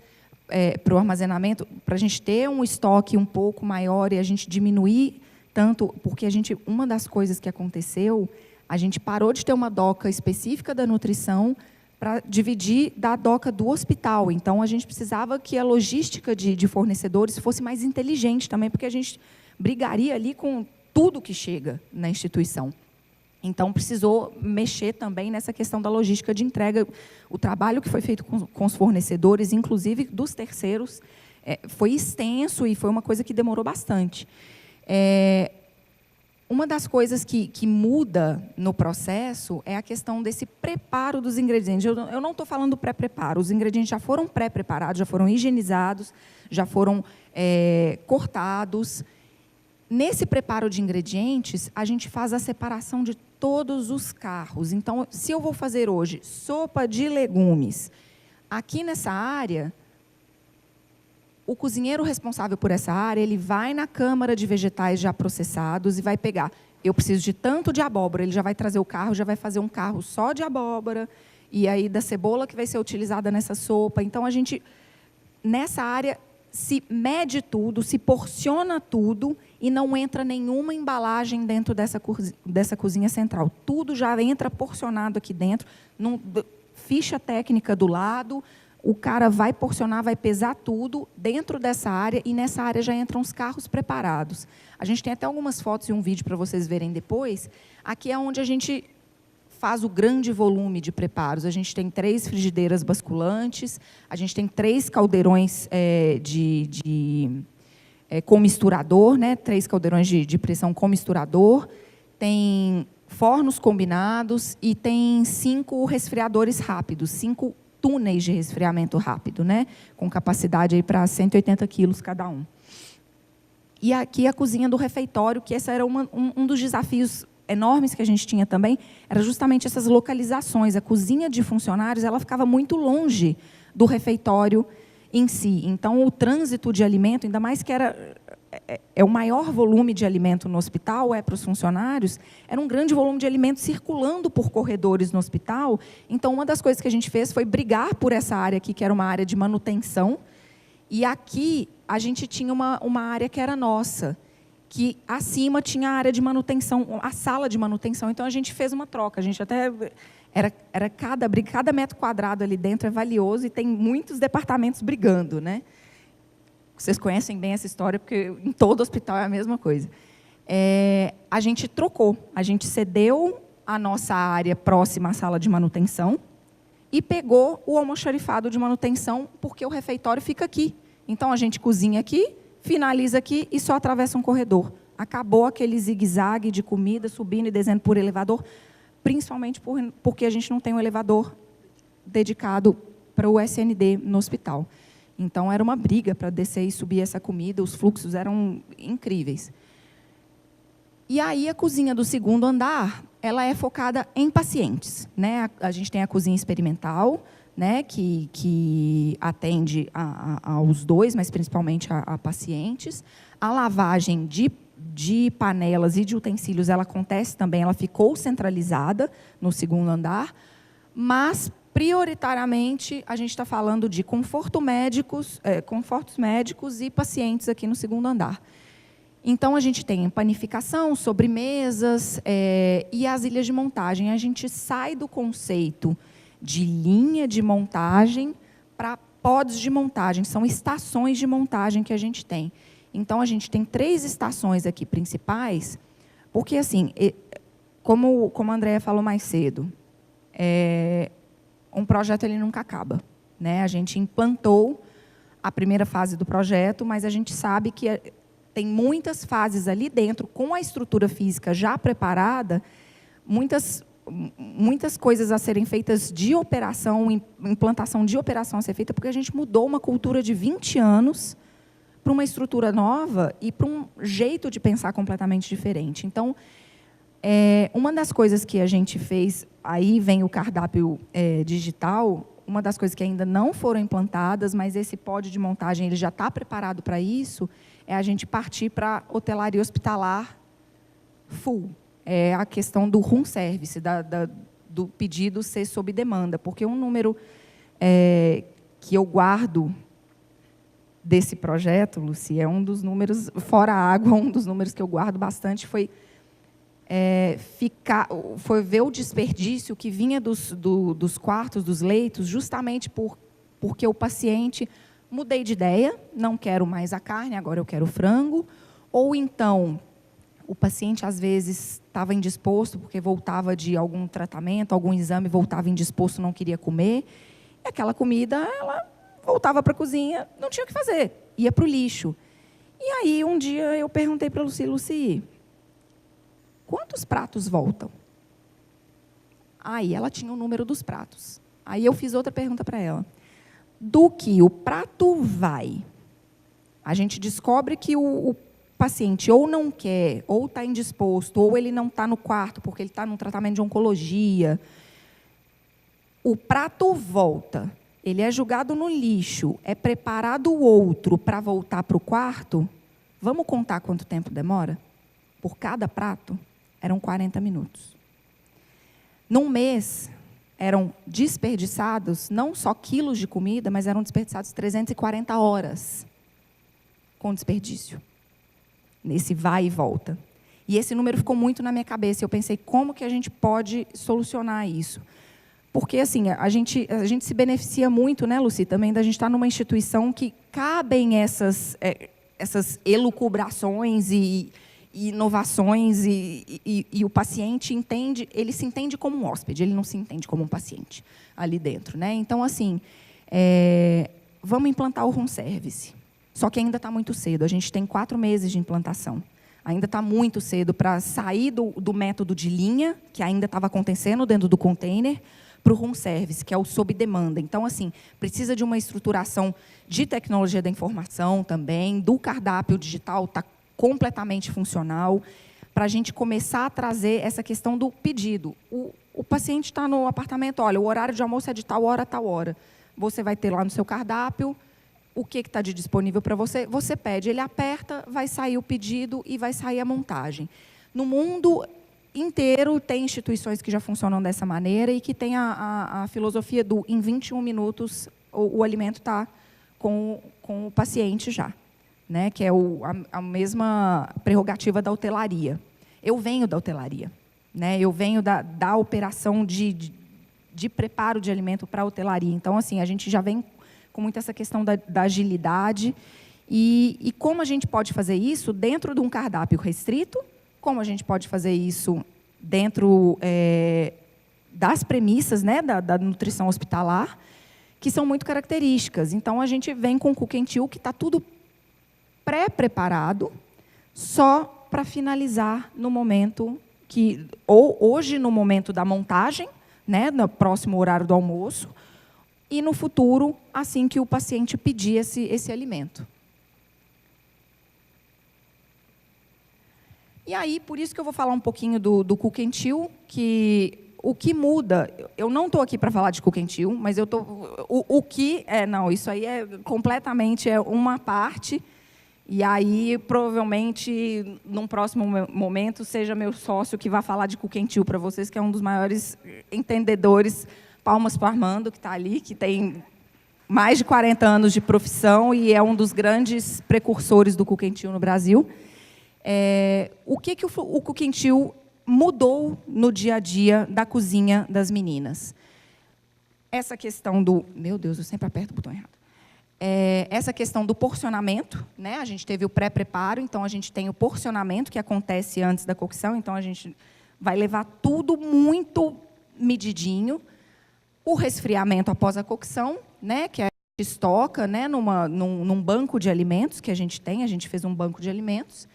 C: para o armazenamento, para a gente ter um estoque um pouco maior e a gente diminuir tanto, porque uma das coisas que aconteceu, a gente parou de ter uma doca específica da nutrição para dividir da doca do hospital. Então, a gente precisava que a logística de fornecedores fosse mais inteligente também, porque a gente brigaria ali com tudo que chega na instituição. Então, precisou mexer também nessa questão da logística de entrega. O trabalho que foi feito com os fornecedores, inclusive dos terceiros, foi extenso e foi uma coisa que demorou bastante. Uma das coisas que muda no processo é a questão desse preparo dos ingredientes. Eu não estou falando do pré-preparo. Os ingredientes já foram pré-preparados, já foram higienizados, já foram cortados. Nesse preparo de ingredientes, a gente faz a separação de todos os carros. Então, se eu vou fazer hoje sopa de legumes, aqui nessa área, o cozinheiro responsável por essa área, ele vai na câmara de vegetais já processados e vai pegar. Eu preciso de tanto de abóbora, ele já vai trazer o carro, já vai fazer um carro só de abóbora, e aí da cebola que vai ser utilizada nessa sopa. Então, a gente, nessa área, se mede tudo, se porciona tudo e não entra nenhuma embalagem dentro dessa cozinha central. Tudo já entra porcionado aqui dentro, ficha técnica do lado, o cara vai porcionar, vai pesar tudo dentro dessa área e nessa área já entram os carros preparados. A gente tem até algumas fotos e um vídeo para vocês verem depois. Aqui é onde a gente faz o grande volume de preparos. A gente tem 3 frigideiras basculantes, a gente tem 3 caldeirões com misturador, né? 3 caldeirões de pressão com misturador, tem fornos combinados e tem 5 resfriadores rápidos, 5 túneis de resfriamento rápido, né? Com capacidade para 180 quilos cada um. E aqui a cozinha do refeitório, que esse era um dos desafios enormes que a gente tinha também, era justamente essas localizações. A cozinha de funcionários ela ficava muito longe do refeitório em si. Então, o trânsito de alimento, ainda mais que o maior volume de alimento no hospital para os funcionários, era um grande volume de alimento circulando por corredores no hospital. Então, uma das coisas que a gente fez foi brigar por essa área aqui, que era uma área de manutenção, E aqui a gente tinha uma área que era nossa, que acima tinha a área de manutenção, a sala de manutenção. Então, a gente fez uma troca. A gente até... Era cada metro quadrado ali dentro é valioso e tem muitos departamentos brigando, né? Vocês conhecem bem essa história, porque em todo hospital é a mesma coisa. A gente trocou, a gente cedeu a nossa área próxima à sala de manutenção e pegou o almoxarifado de manutenção, porque o refeitório fica aqui. Então, a gente cozinha aqui, finaliza aqui e só atravessa um corredor. Acabou aquele zigue-zague de comida, subindo e descendo por elevador, principalmente porque a gente não tem um elevador dedicado para o SND no hospital. Então, era uma briga para descer e subir essa comida, os fluxos eram incríveis. E aí, a cozinha do segundo andar, ela é focada em pacientes, né? A gente tem a cozinha experimental, né, que atende aos dois, mas principalmente a pacientes. A lavagem de panelas e de utensílios, ela acontece também, ela ficou centralizada no segundo andar, mas, prioritariamente, a gente está falando de confortos médicos e pacientes aqui no segundo andar. Então, a gente tem panificação, sobremesas e as ilhas de montagem. A gente sai do conceito de linha de montagem para pods de montagem, são estações de montagem que a gente tem. Então, a gente tem 3 estações aqui principais, porque, assim, como a Andréia falou mais cedo, um projeto ele nunca acaba, né? A gente implantou a primeira fase do projeto, mas a gente sabe que tem muitas fases ali dentro, com a estrutura física já preparada, muitas coisas a serem feitas de operação, implantação de operação a ser feita, porque a gente mudou uma cultura de 20 anos para uma estrutura nova e para um jeito de pensar completamente diferente. Então, uma das coisas que a gente fez, aí vem o cardápio digital, uma das coisas que ainda não foram implantadas, mas esse pod de montagem ele já está preparado para isso, é a gente partir para hotelaria hospitalar full. É a questão do room service, do pedido ser sob demanda, porque um número que eu guardo desse projeto, Lucy, é um dos números, fora a água, um dos números que eu guardo bastante foi ver o desperdício que vinha dos quartos, dos leitos, justamente porque o paciente, mudei de ideia, não quero mais a carne, agora eu quero o frango, ou então o paciente, às vezes, estava indisposto, porque voltava de algum tratamento, algum exame, voltava indisposto, não queria comer, e aquela comida, ela voltava para a cozinha, não tinha o que fazer, ia para o lixo. E aí, um dia, eu perguntei para a Lucy, quantos pratos voltam? Aí, ela tinha o número dos pratos. Aí, eu fiz outra pergunta para ela. Do que o prato vai, a gente descobre que o paciente ou não quer, ou está indisposto, ou ele não está no quarto, porque ele está num tratamento de oncologia, o prato volta, ele é jogado no lixo, é preparado outro para voltar para o quarto, vamos contar quanto tempo demora? Por cada prato, eram 40 minutos. Num mês, eram desperdiçados, não só quilos de comida, mas eram desperdiçados 340 horas com desperdício. Nesse vai e volta. E esse número ficou muito na minha cabeça. Eu pensei, como que a gente pode solucionar isso? Porque, assim, a gente se beneficia muito, né, Lucy, também da gente estar numa instituição que cabem essas elucubrações e inovações e o paciente entende, ele se entende como um hóspede, ele não se entende como um paciente ali dentro, né? Então, assim, vamos implantar o room service. Só que ainda está muito cedo, a gente tem 4 meses de implantação. Ainda está muito cedo para sair do método de linha, que ainda estava acontecendo dentro do container, para o room service, que é o sob demanda. Então, assim, precisa de uma estruturação de tecnologia da informação também, do cardápio digital está completamente funcional, para a gente começar a trazer essa questão do pedido. O paciente está no apartamento, olha, o horário de almoço é de tal hora a tal hora. Você vai ter lá no seu cardápio o que está disponível para você, você pede, ele aperta, vai sair o pedido e vai sair a montagem. No mundo inteiro tem instituições que já funcionam dessa maneira e que tem a filosofia do em 21 minutos o alimento está com o paciente já, né? Que é a mesma prerrogativa da hotelaria. Eu venho da hotelaria, né? Eu venho da operação de preparo de alimento para a hotelaria. Então, assim, a gente já vem com muito essa questão da agilidade e como a gente pode fazer isso dentro de um cardápio restrito, como a gente pode fazer isso dentro das premissas, né, da nutrição hospitalar, que são muito características. Então, a gente vem com o Cook and Chill, que está tudo pré-preparado, só para finalizar no momento ou hoje no momento da montagem, né, no próximo horário do almoço, e no futuro, assim que o paciente pedir esse alimento. E aí, por isso que eu vou falar um pouquinho do Cook and Chill, que o que muda, eu não estou aqui para falar de Cook and Chill, mas eu não, isso aí é completamente uma parte, e aí, provavelmente, num próximo momento, seja meu sócio que vai falar de Cook and Chill para vocês, que é um dos maiores entendedores, palmas para o Armando, que está ali, que tem mais de 40 anos de profissão e é um dos grandes precursores do Cook and Chill no Brasil. O que o Cook and Chill mudou no dia a dia da cozinha das meninas? Essa questão do... Meu Deus, eu sempre aperto o botão errado. Essa questão do porcionamento, né? A gente teve o pré-preparo, então a gente tem o porcionamento que acontece antes da cocção, então a gente vai levar tudo muito medidinho. O resfriamento após a cocção, né? Que a gente estoca, né? Num banco de alimentos que a gente fez um banco de alimentos,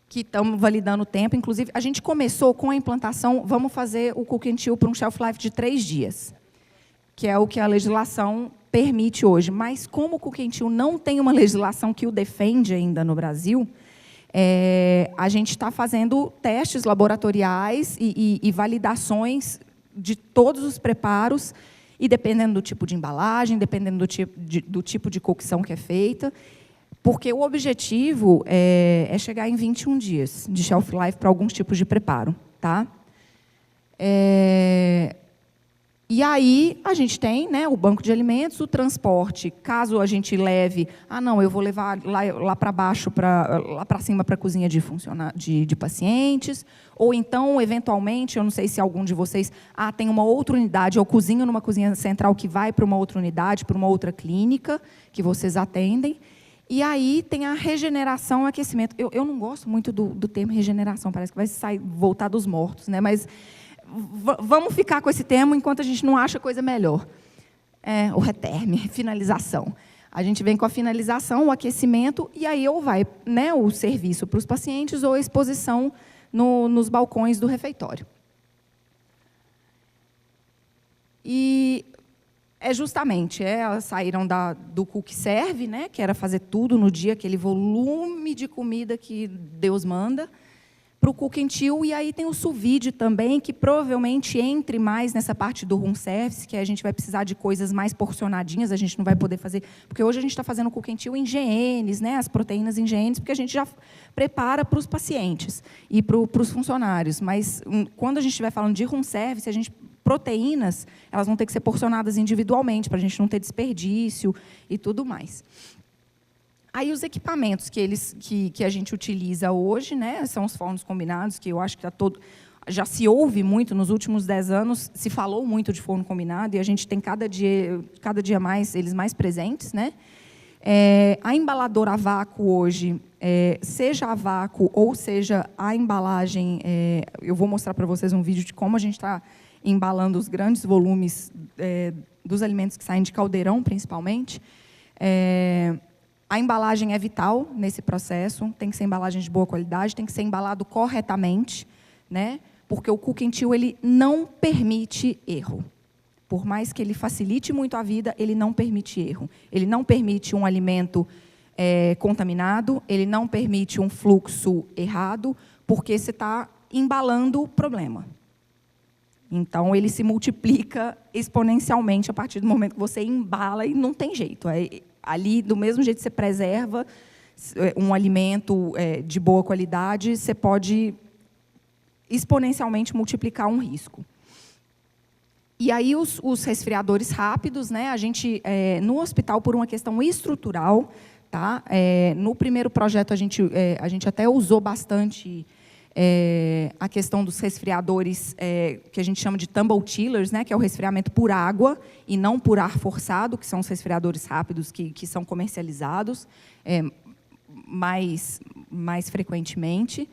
C: que estamos validando o tempo. Inclusive, a gente começou com a implantação, vamos fazer o Cook and Chill para um shelf life de 3 dias, que é o que a legislação permite hoje. Mas, como o Cook and Chill não tem uma legislação que o defende ainda no Brasil, a gente está fazendo testes laboratoriais e validações de todos os preparos, e dependendo do tipo de embalagem, dependendo do tipo de cocção que é feita, porque o objetivo é chegar em 21 dias de shelf life para alguns tipos de preparo. Tá? E aí, a gente tem, né, o banco de alimentos, o transporte. Caso a gente leve... não, eu vou levar lá para baixo, lá para cima, para a cozinha de pacientes. Ou então, eventualmente, eu não sei se algum de vocês... tem uma outra unidade, eu cozinho numa cozinha central que vai para uma outra unidade, para uma outra clínica, que vocês atendem. E aí tem a regeneração e aquecimento. Eu não gosto muito do termo regeneração, parece que vai voltar dos mortos, né? Mas... vamos ficar com esse termo enquanto a gente não acha coisa melhor. O reterme, finalização. A gente vem com a finalização, o aquecimento, e aí ou vai, né, o serviço para os pacientes ou a exposição nos balcões do refeitório. E justamente, elas saíram do Cook Serve, né, que era fazer tudo no dia, aquele volume de comida que Deus manda, para o Cook and Chill, e aí tem o sous vide também, que provavelmente entre mais nessa parte do room service, que a gente vai precisar de coisas mais porcionadinhas, a gente não vai poder fazer, porque hoje a gente está fazendo o Cook and Chill em GNs, né, as proteínas em GNs, porque a gente já prepara para os pacientes e para os funcionários, mas quando a gente estiver falando de room service, proteínas, elas vão ter que ser porcionadas individualmente, para a gente não ter desperdício e tudo mais. Aí os equipamentos que a gente utiliza hoje, né, são os fornos combinados, que eu acho que já se ouve muito, nos últimos 10 anos, se falou muito de forno combinado, e a gente tem cada dia mais eles mais presentes. Né? A embaladora a vácuo hoje, seja a vácuo ou seja a embalagem, eu vou mostrar para vocês um vídeo de como a gente está embalando os grandes volumes dos alimentos que saem de caldeirão, principalmente. A embalagem é vital nesse processo, tem que ser embalagem de boa qualidade, tem que ser embalado corretamente, né? Porque o Cook and Chill ele não permite erro. Por mais que ele facilite muito a vida, ele não permite erro. Ele não permite um alimento contaminado, ele não permite um fluxo errado, porque você está embalando o problema. Então, ele se multiplica exponencialmente a partir do momento que você embala e não tem jeito. Ali, do mesmo jeito que você preserva um alimento de boa qualidade, você pode exponencialmente multiplicar um risco. E aí, os resfriadores rápidos, né, a gente, no hospital, por uma questão estrutural, tá? No primeiro projeto, a gente até usou bastante a questão dos resfriadores, que a gente chama de tumble chillers, né, que é o resfriamento por água e não por ar forçado, que são os resfriadores rápidos que são comercializados mais frequentemente.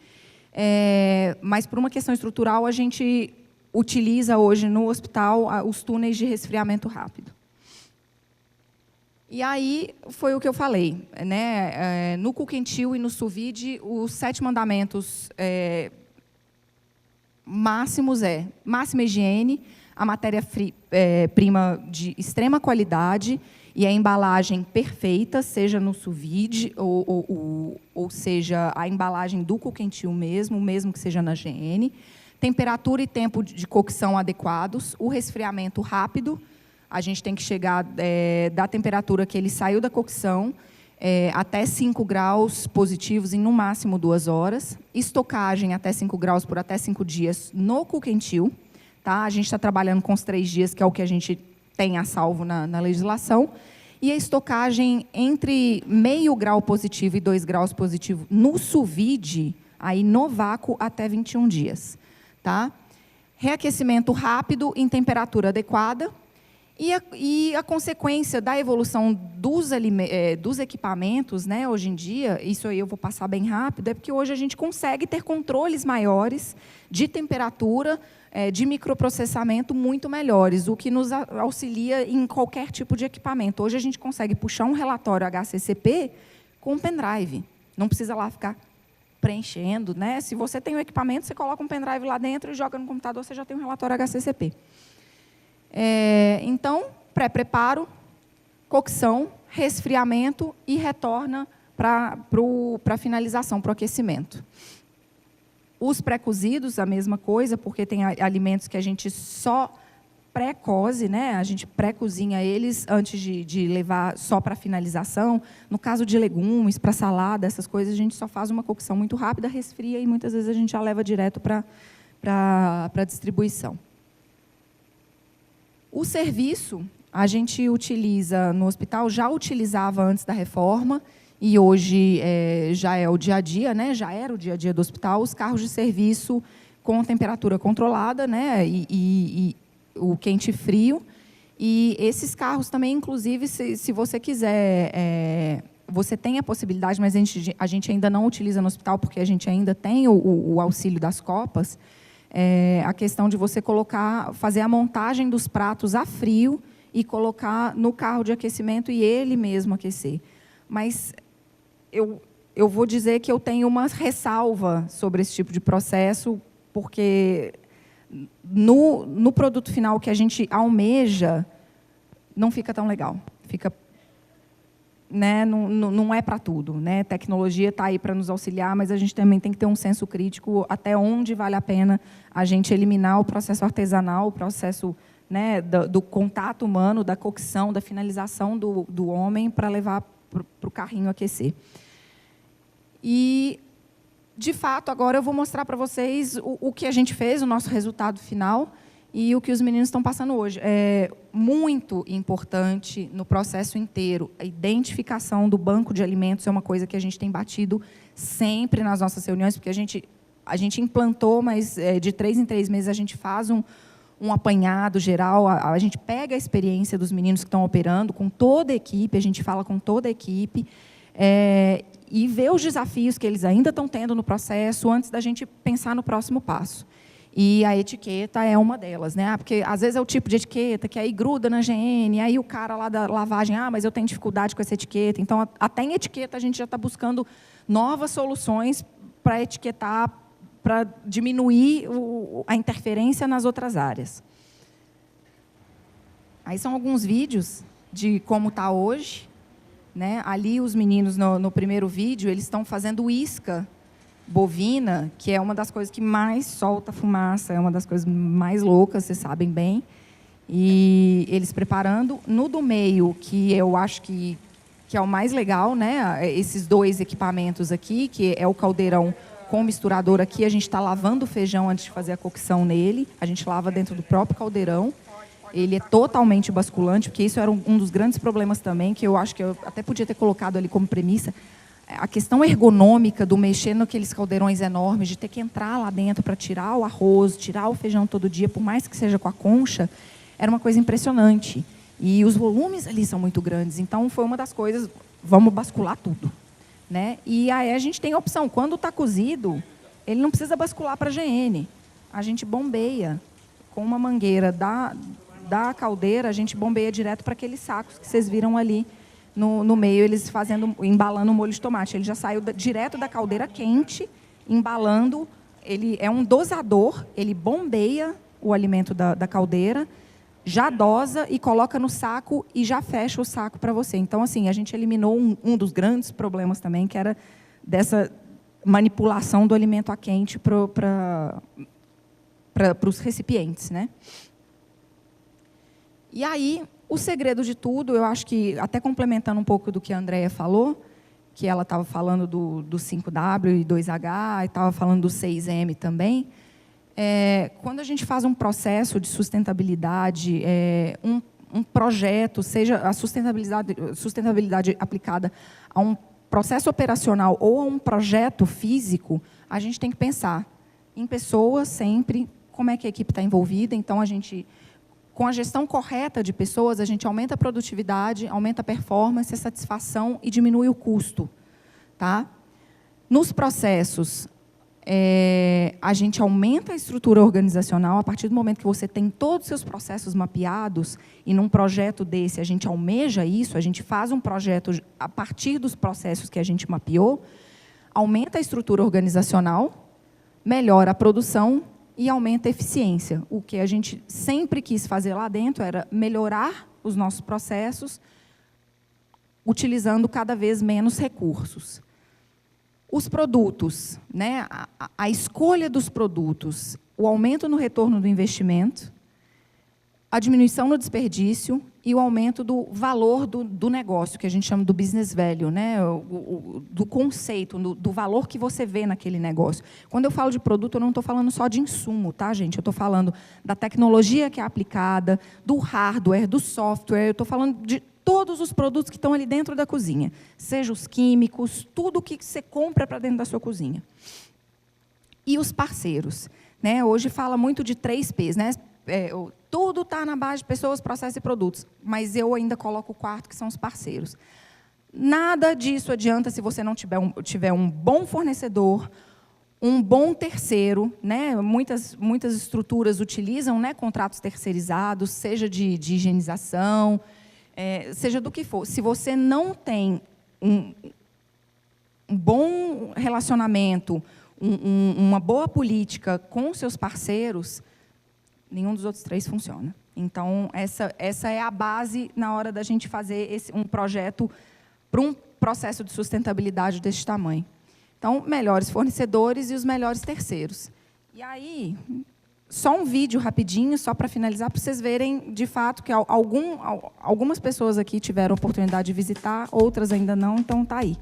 C: Mas, por uma questão estrutural, a gente utiliza hoje no hospital os túneis de resfriamento rápido. E aí foi o que eu falei, né? No cook and chill e no sous vide, os 7 mandamentos máximos máxima higiene, a matéria-prima de extrema qualidade e a embalagem perfeita, seja no sous vide ou seja a embalagem do cook and chill mesmo que seja na GN. Temperatura e tempo de cocção adequados, o resfriamento rápido, a gente tem que chegar da temperatura que ele saiu da cocção até 5 graus positivos em, no máximo, 2 horas. Estocagem até 5 graus por até 5 dias no cook and chill. Tá? A gente está trabalhando com os 3 dias, que é o que a gente tem a salvo na legislação. E a estocagem entre meio grau positivo e 2 graus positivo no sous vide, aí no vácuo até 21 dias. Tá? Reaquecimento rápido em temperatura adequada e a consequência da evolução dos equipamentos, né, hoje em dia, isso aí eu vou passar bem rápido, é porque hoje a gente consegue ter controles maiores de temperatura, de microprocessamento muito melhores, o que nos auxilia em qualquer tipo de equipamento. Hoje a gente consegue puxar um relatório HACCP com um pendrive, não precisa lá ficar preenchendo, né? Se você tem o equipamento, você coloca um pendrive lá dentro e joga no computador, você já tem um relatório HACCP. Então, pré-preparo, cocção, resfriamento e retorna para a finalização, para o aquecimento. Os pré-cozidos, a mesma coisa, porque tem alimentos que a gente só pré-coze, né? A gente pré-cozinha eles antes de levar só para a finalização. No caso de legumes, para salada, essas coisas, a gente só faz uma cocção muito rápida, resfria e muitas vezes a gente já leva direto para a distribuição. O serviço, a gente utiliza no hospital, já utilizava antes da reforma, e hoje já é o dia a dia, né? Já era o dia a dia do hospital, os carros de serviço com temperatura controlada, né? E o quente e frio. E esses carros também, inclusive, se você quiser, você tem a possibilidade, mas a gente ainda não utiliza no hospital, porque a gente ainda tem o auxílio das copas, a questão de você fazer a montagem dos pratos a frio e colocar no carro de aquecimento e ele mesmo aquecer. Mas eu vou dizer que eu tenho uma ressalva sobre esse tipo de processo, porque no produto final que a gente almeja, não fica tão legal. Fica, né, não é para tudo. Né? Tecnologia está aí para nos auxiliar, mas a gente também tem que ter um senso crítico até onde vale a pena a gente eliminar o processo artesanal, o processo, né, do contato humano, da cocção, da finalização do homem para levar para o carrinho aquecer. E, de fato, agora eu vou mostrar para vocês o que a gente fez, o nosso resultado final e o que os meninos estão passando hoje. É muito importante no processo inteiro. A identificação do banco de alimentos é uma coisa que a gente tem batido sempre nas nossas reuniões, porque a gente implantou, mas de 3 em 3 meses a gente faz um apanhado geral, a gente pega a experiência dos meninos que estão operando com toda a equipe, a gente fala com toda a equipe, e vê os desafios que eles ainda estão tendo no processo antes da gente pensar no próximo passo. E a etiqueta é uma delas, né? Porque às vezes é o tipo de etiqueta que aí gruda na GN, aí o cara lá da lavagem, mas eu tenho dificuldade com essa etiqueta. Então, até em etiqueta a gente já está buscando novas soluções para etiquetar, para diminuir a interferência nas outras áreas. Aí são alguns vídeos de como está hoje. Né? Ali, os meninos, no primeiro vídeo, eles estão fazendo isca bovina, que é uma das coisas que mais solta fumaça, é uma das coisas mais loucas, vocês sabem bem. E eles preparando. No do meio, que eu acho que é o mais legal, né? Esses 2 equipamentos aqui, que é o caldeirão com misturador aqui, a gente está lavando o feijão antes de fazer a cocção nele, a gente lava dentro do próprio caldeirão. ele é totalmente basculante, porque isso era um dos grandes problemas também, que eu acho que eu até podia ter colocado ali como premissa, a questão ergonômica do mexer naqueles caldeirões enormes, de ter que entrar lá dentro para tirar o arroz, tirar o feijão todo dia, por mais que seja com a concha, era uma coisa impressionante. E os volumes ali são muito grandes. Então, foi uma das coisas, vamos bascular tudo, né? E aí a gente tem a opção, quando está cozido, ele não precisa bascular para a GN. A gente bombeia com uma mangueira da caldeira, a gente bombeia direto para aqueles sacos que vocês viram ali no meio, eles embalando o molho de tomate. Ele já saiu direto da caldeira quente, embalando. Ele é um dosador, ele bombeia o alimento da caldeira, já dosa e coloca no saco e já fecha o saco para você. Então, assim, a gente eliminou um dos grandes problemas também, que era dessa manipulação do alimento a quente para os recipientes, né? E aí, o segredo de tudo, eu acho que, até complementando um pouco do que a Andréia falou, que ela estava falando do 5W e 2H, e estava falando do 6M também, quando a gente faz um processo de sustentabilidade, um projeto, seja a sustentabilidade aplicada a um processo operacional ou a um projeto físico, a gente tem que pensar em pessoas sempre, como é que a equipe está envolvida. Então, com a gestão correta de pessoas, a gente aumenta a produtividade, aumenta a performance, a satisfação e diminui o custo. Tá? Nos processos, a gente aumenta a estrutura organizacional. A partir do momento que você tem todos os seus processos mapeados, e num projeto desse a gente almeja isso, a gente faz um projeto a partir dos processos que a gente mapeou, aumenta a estrutura organizacional, melhora a produção e aumenta a eficiência. O que a gente sempre quis fazer lá dentro era melhorar os nossos processos, utilizando cada vez menos recursos. Os produtos, né? A escolha dos produtos, o aumento no retorno do investimento, a diminuição no desperdício e o aumento do valor do negócio, que a gente chama do business value, né? Do conceito, do valor que você vê naquele negócio. Quando eu falo de produto, eu não estou falando só de insumo, tá, gente? Eu estou falando da tecnologia que é aplicada, do hardware, do software, eu estou falando de todos os produtos que estão ali dentro da cozinha, seja os químicos, tudo que você compra para dentro da sua cozinha. E os parceiros, né? Hoje fala muito de 3Ps, né? Tudo está na base de pessoas, processos e produtos, mas eu ainda coloco o quarto, que são os parceiros. Nada disso adianta se você não tiver um bom fornecedor, um bom terceiro, né? Muitas estruturas utilizam, né, contratos terceirizados, seja de higienização, seja do que for. Se você não tem um bom relacionamento, uma boa política com seus parceiros, nenhum dos outros 3 funciona. Então, essa é a base na hora da gente fazer um projeto para um processo de sustentabilidade desse tamanho. Então, melhores fornecedores e os melhores terceiros. E aí, só um vídeo rapidinho, só para finalizar, para vocês verem, de fato, que algumas pessoas aqui tiveram a oportunidade de visitar, outras ainda não, então está aí.